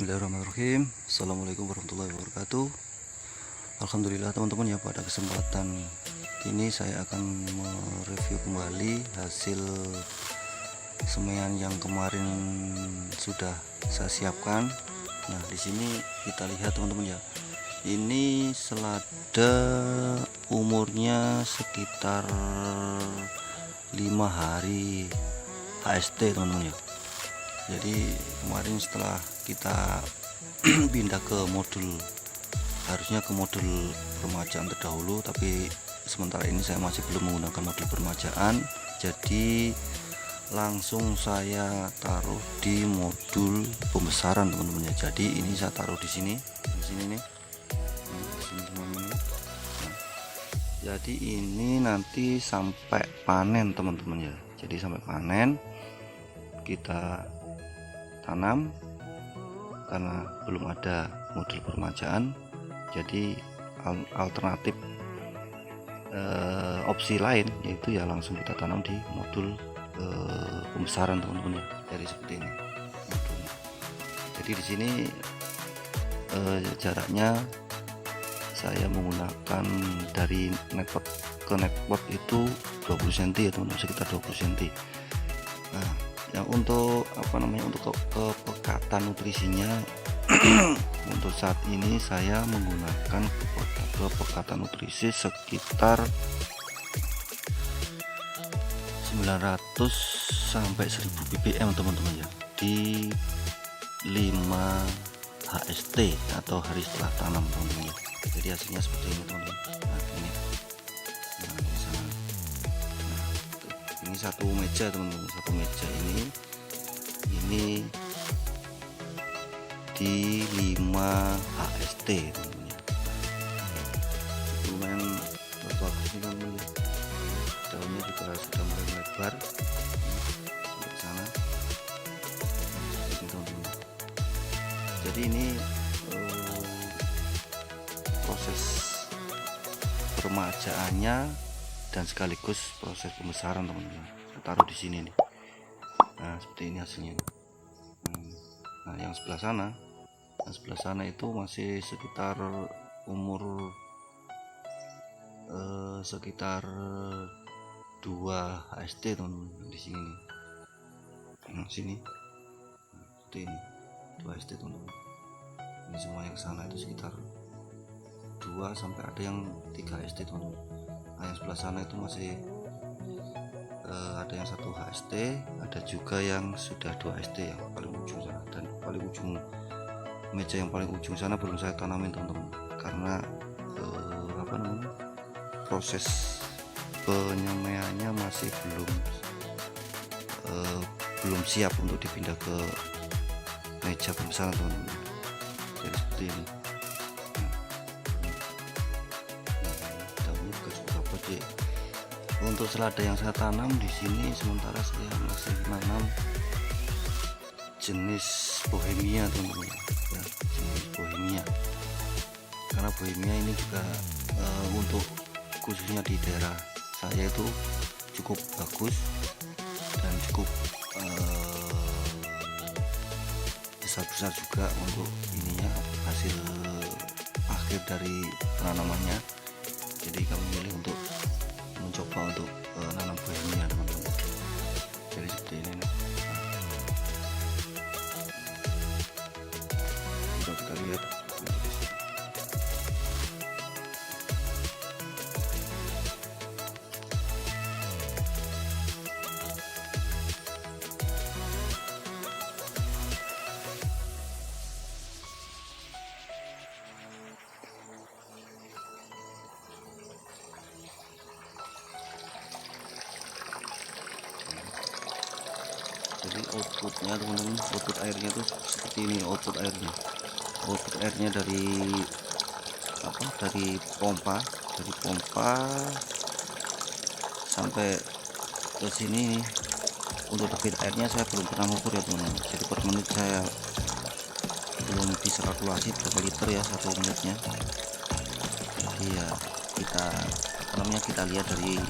Bismillahirrahmanirrahim. Assalamualaikum warahmatullahi wabarakatuh. Alhamdulillah teman-teman ya, pada kesempatan ini saya akan mereview kembali hasil semaian yang kemarin sudah saya siapkan. Nah, di sini kita lihat teman-teman ya. Ini selada umurnya sekitar 5 hari HST teman-teman ya. Jadi kemarin setelah kita pindah ke modul, harusnya ke modul permajaan terdahulu, tapi sementara ini saya masih belum menggunakan modul permajaan, jadi langsung saya taruh di modul pembesaran teman-teman ya. Jadi ini saya taruh di sini nih, di sini semuanya nih. Nah, jadi ini nanti sampai panen teman-teman ya. Jadi sampai panen kita tanam, karena belum ada modul permajaan, jadi alternatif opsi lain yaitu ya langsung kita tanam di modul pembesaran teman-teman ya. Jadi seperti ini modulnya. Jadi di sini jaraknya saya menggunakan dari netpot ke netpot itu 20 cm ya teman-teman, sekitar 20 cm. Nah, yang untuk untuk kepekatan nutrisinya untuk saat ini saya menggunakan kepekatan nutrisi sekitar 900 sampai 1000 ppm teman-teman ya, di 5 HST atau hari setelah tanam teman-teman ya. Jadi hasilnya seperti ini teman-teman. Nah, ini ini satu meja teman-teman, satu meja ini di 5 HST teman-teman ya. Lumayan bagus nih teman-teman ya. Daunnya juga sudah mulai melebar sampai sana. Jadi ini proses permajaannya dan sekaligus proses pembesaran teman-teman. Saya taruh di sini nih. Nah, seperti ini hasilnya. Nah, yang sebelah sana itu masih sekitar umur sekitar 2 HST teman-teman di sini nih. Nah, sini. Nah, seperti ini 2 HST teman-teman. Ini semua yang sana itu sekitar 2 sampai ada yang 3 HST teman-teman. Nah, yang sebelah sana itu masih ada yang 1 HST, ada juga yang sudah 2 HST yang paling ujung sana, dan paling ujung meja yang paling ujung sana belum saya tanamin teman-teman, karena proses penyemaiannya masih belum siap untuk dipindah ke meja pembesaran teman-teman. Jadi seperti ini. Untuk selada yang saya tanam di sini, sementara saya masih menanam jenis bohemia teman-teman ya, jenis bohemia, karena bohemia ini juga untuk khususnya di daerah saya itu cukup bagus dan cukup besar-besar juga untuk ininya, hasil akhir dari penanamannya. Jadi kami milih untuk mencoba untuk nanam bohemia teman-teman. Jadi seperti ini nih. Coba kita lihat. Jadi outputnya teman-teman, output airnya tuh seperti ini. Output airnya dari dari pompa sampai ke sini. Untuk debit airnya saya belum pernah mengukur ya teman-teman, jadi per menit saya belum bisa kalkulasi berapa liter ya 1 menitnya. Jadi ya kita lihat dari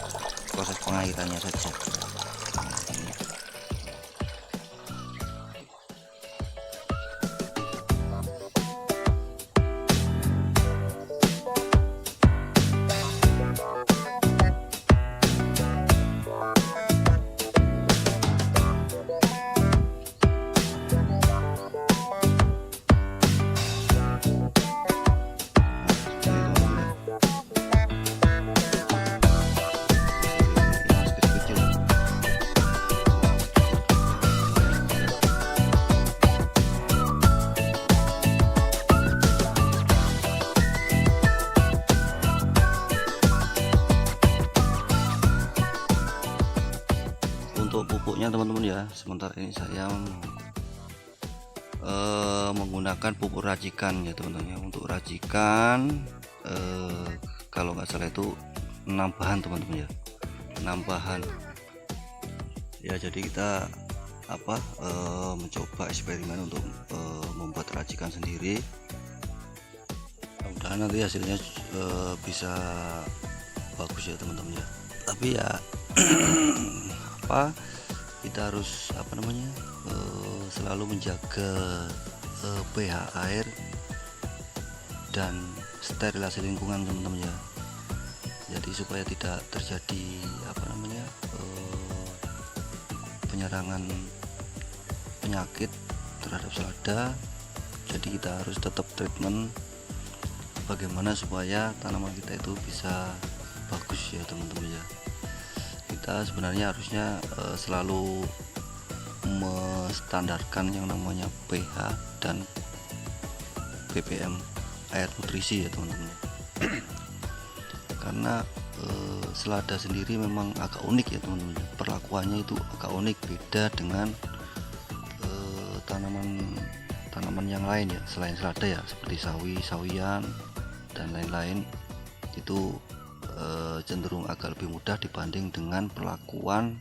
proses pengairannya saja. ya teman-teman ya. Sementara ini saya menggunakan pupuk racikan ya teman-teman ya. Untuk racikan kalau nggak salah itu 6 bahan teman-teman ya, 6 bahan ya. Jadi kita mencoba eksperimen untuk membuat racikan sendiri. Mudah-mudahan nanti hasilnya bisa bagus ya teman-teman ya. Tapi ya kita harus selalu menjaga pH air dan sterilisasi lingkungan teman-teman ya. Jadi supaya tidak terjadi penyerangan penyakit terhadap selada. Jadi kita harus tetap treatment bagaimana supaya tanaman kita itu bisa bagus ya teman-teman ya. Kita sebenarnya harusnya selalu menstandarkan yang namanya pH dan ppm air nutrisi ya teman-teman. Karena selada sendiri memang agak unik ya teman-teman. Perlakuannya itu agak unik, beda dengan tanaman yang lain ya selain selada ya, seperti sawi-sawian dan lain-lain. Itu cenderung agak lebih mudah dibanding dengan perlakuan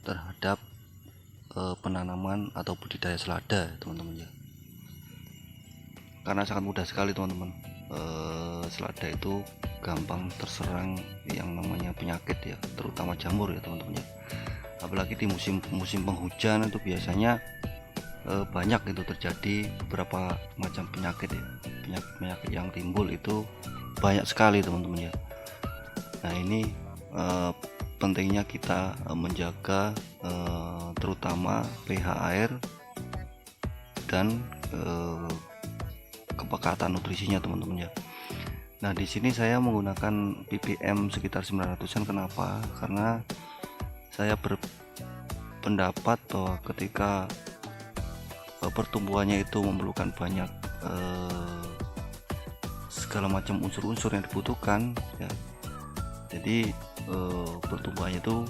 terhadap penanaman atau budidaya selada ya teman-teman ya. Karena sangat mudah sekali teman-teman. Selada itu gampang terserang yang namanya penyakit ya, terutama jamur ya teman-teman ya. Apalagi di musim penghujan itu biasanya banyak itu terjadi beberapa macam penyakit ya. Penyakit yang timbul itu banyak sekali teman-teman ya. Nah ini pentingnya kita menjaga terutama pH air dan kepekatan nutrisinya teman-teman ya. Nah di sini saya menggunakan ppm sekitar 900-an. Kenapa? Karena saya berpendapat bahwa ketika pertumbuhannya itu memerlukan banyak segala macam unsur-unsur yang dibutuhkan ya. Jadi pertumbuhannya itu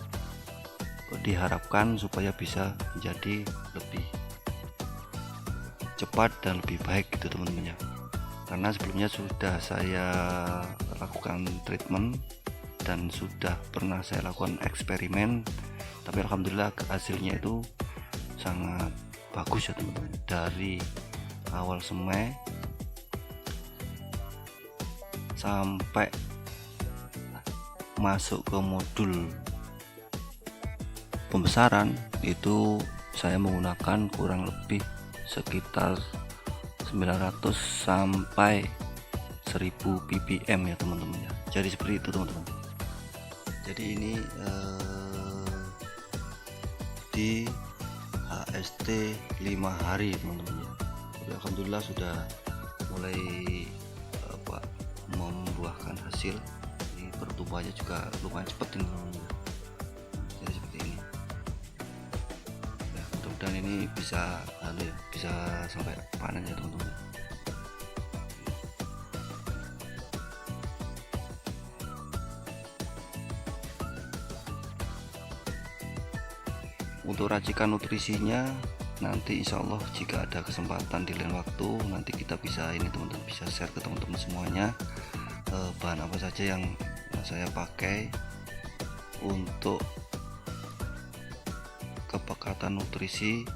diharapkan supaya bisa menjadi lebih cepat dan lebih baik gitu teman-teman ya. Karena sebelumnya sudah saya lakukan treatment dan sudah pernah saya lakukan eksperimen, tapi alhamdulillah hasilnya itu sangat bagus ya teman-teman. Dari awal semai sampai masuk ke modul pembesaran itu saya menggunakan kurang lebih sekitar 900 sampai 1000 ppm ya teman-teman ya. Jadi seperti itu teman-teman. Jadi ini di HST 5 hari teman-teman ya. Alhamdulillah sudah mulai membuahkan hasil. Ini pertumbuhannya juga lumayan cepat teman-teman ya. Jadi seperti ini ya, mudah-mudahan ini bisa sampai panen ya teman-teman. Untuk racikan nutrisinya nanti insya Allah jika ada kesempatan di lain waktu nanti kita bisa teman-teman bisa share ke teman-teman semuanya bahan apa saja yang saya pakai untuk kepekatan nutrisi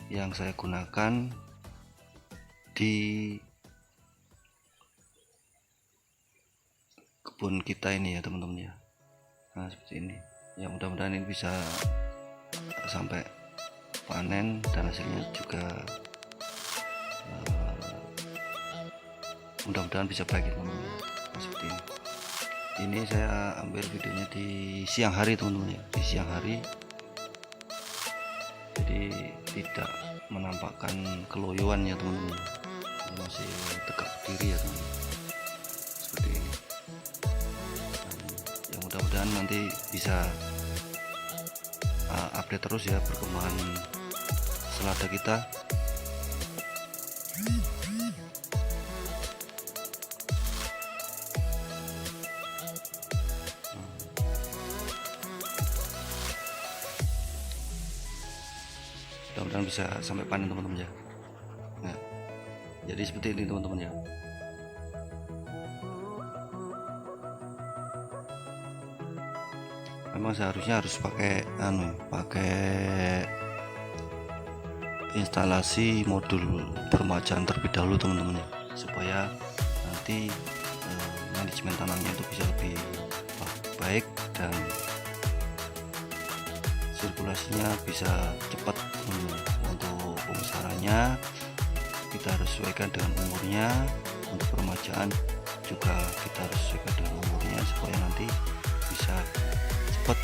yang saya gunakan di kebun kita ini ya teman-teman ya. Nah seperti ini ya, mudah-mudahan ini bisa sampai panen dan hasilnya juga mudah-mudahan bisa baik teman-teman. Nah, seperti ini saya ambil videonya di siang hari teman-teman ya, di siang hari, jadi tidak menampakkan keloyuan ya teman-teman, masih tegak berdiri ya teman-teman. Seperti ini ya, mudah-mudahan nanti bisa update terus ya perkembangan selada kita. mudah-mudahan bisa sampai panen teman-teman ya. Nah, jadi seperti ini teman-teman ya. Memang seharusnya harus pakai instalasi modul permajaan terlebih dahulu teman-teman ya, supaya nanti manajemen tanamnya itu bisa lebih baik dan sirkulasinya bisa cepat. Untuk pembesarannya kita harus sesuaikan dengan umurnya, untuk permajaan juga kita harus sesuaikan dengan umurnya supaya nanti bisa cepat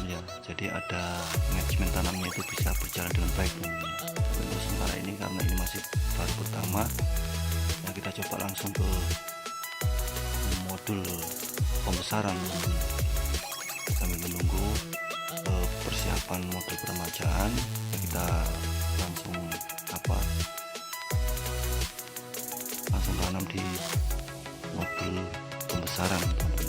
ya. Jadi ada manajemen tanamnya itu bisa berjalan dengan baik. Untuk sementara ini karena ini masih baru pertama, nah kita coba langsung ke modul pembesaran sambil menunggu persiapan modul permajaan. Kita langsung tanam di modul pembesaran teman-teman.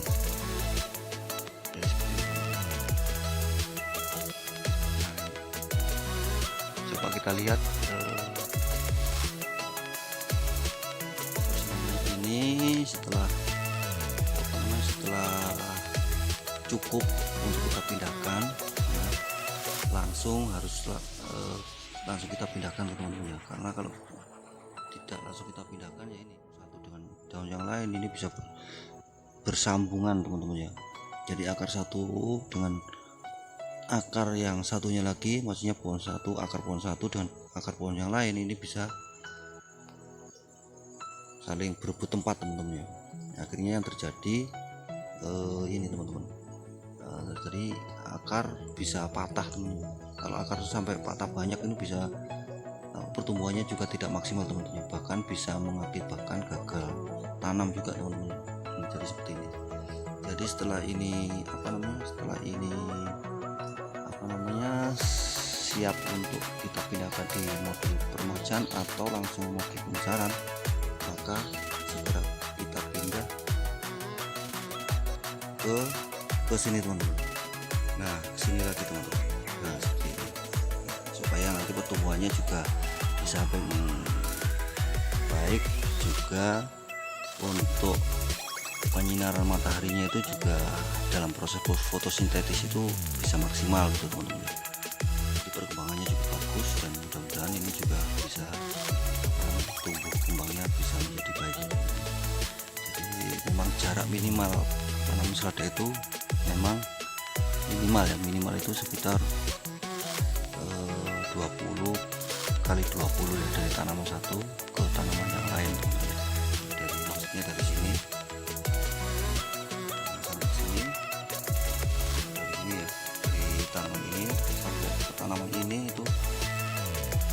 Coba kita lihat ini setelah cukup untuk kita pindahkan, ya, langsung kita pindahkan teman-teman ya, karena kalau tidak langsung kita pindahkan ya ini satu dengan daun yang lain ini bisa bersambungan teman-teman ya. Jadi akar satu dengan akar yang satunya lagi, maksudnya pohon satu, akar pohon satu dengan akar pohon yang lain ini bisa saling berebut tempat teman-teman ya. Akhirnya yang terjadi ini teman-teman, jadi akar bisa patah teman-teman. Kalau akar sampai patah banyak ini bisa pertumbuhannya juga tidak maksimal teman-teman, bahkan bisa mengakibatkan gagal tanam juga teman-teman. Jadi seperti ini. Jadi setelah ini siap untuk kita pindahkan di modul permajaan atau langsung modul pembesaran, maka segera kita pindah ke sini teman-teman. Nah, kesini lagi teman-teman. Nah, seperti ini supaya nanti pertumbuhannya juga bisa baik, juga untuk penyinaran mataharinya itu juga dalam proses fotosintesis itu bisa maksimal gitu teman-teman. Jadi perkembangannya juga bagus dan mudah-mudahan ini juga bisa tumbuh kembangnya bisa menjadi baik. Jadi memang jarak minimal tanam selada itu memang minimal itu sekitar 20 kali 20 ya, dari tanaman satu ke tanaman yang lain teman-teman. Dari maksudnya dari sini sampai sini, dari sini ya, dari tanaman ini sampai ke tanaman ini itu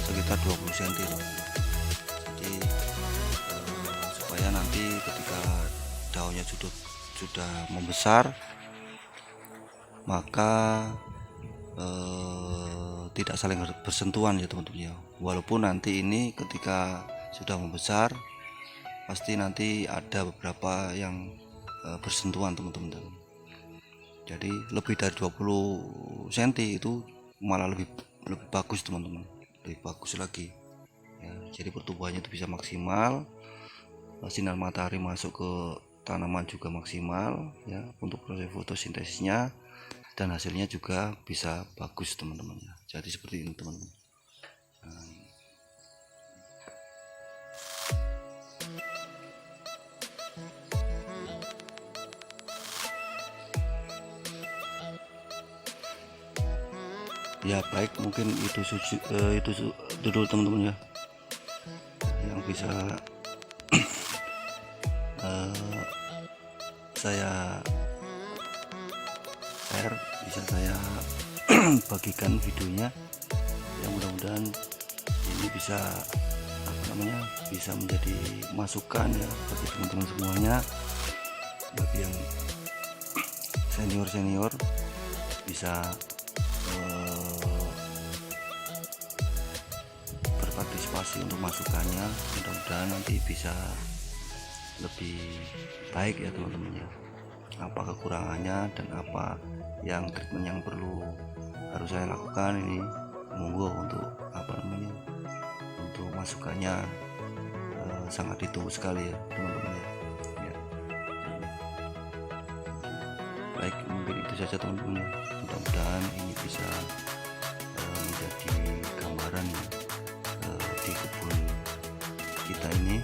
sekitar 20 cm teman-teman. Jadi supaya nanti ketika daunnya sudah membesar, maka tidak saling bersentuhan ya teman-teman ya. Walaupun nanti ini ketika sudah membesar pasti nanti ada beberapa yang bersentuhan teman-teman. Jadi lebih dari 20 cm itu malah lebih bagus teman-teman, lebih bagus lagi ya. Jadi pertumbuhannya itu bisa maksimal, sinar matahari masuk ke tanaman juga maksimal ya, untuk proses fotosintesisnya, dan hasilnya juga bisa bagus teman-teman ya. Jadi seperti ini teman-teman. Ya baik, mungkin itu dulu teman-teman ya yang bisa saya share, bisa saya bagikan videonya. Yang mudah-mudahan ini bisa bisa menjadi masukan ya bagi teman-teman semuanya, bagi yang senior bisa berpartisipasi untuk masukannya. Mudah-mudahan nanti bisa lebih baik ya teman-teman ya, apa kekurangannya dan apa yang treatment yang perlu harus saya lakukan ini, monggo untuk apa namanya, untuk masukannya sangat ditunggu sekali ya teman-teman ya. Ya. Baik, mungkin itu saja teman-teman. Mudah-mudahan ini bisa menjadi gambaran di kebun kita ini.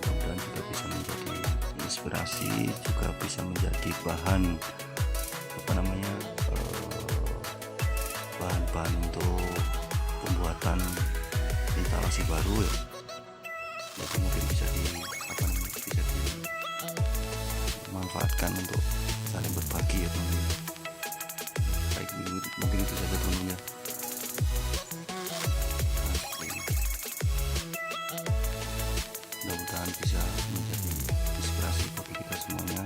Mudah-mudahan juga bisa menjadi inspirasi, juga bisa menjadi bahan apa namanya, bahan-bahan untuk pembuatan instalasi baru ya. Jadi mungkin bisa dimanfaatkan untuk saling berbagi ya teman-teman. Baik, mungkin itu saja teman-teman ya. Mudah-mudahan bisa menjadi inspirasi bagi kita semuanya.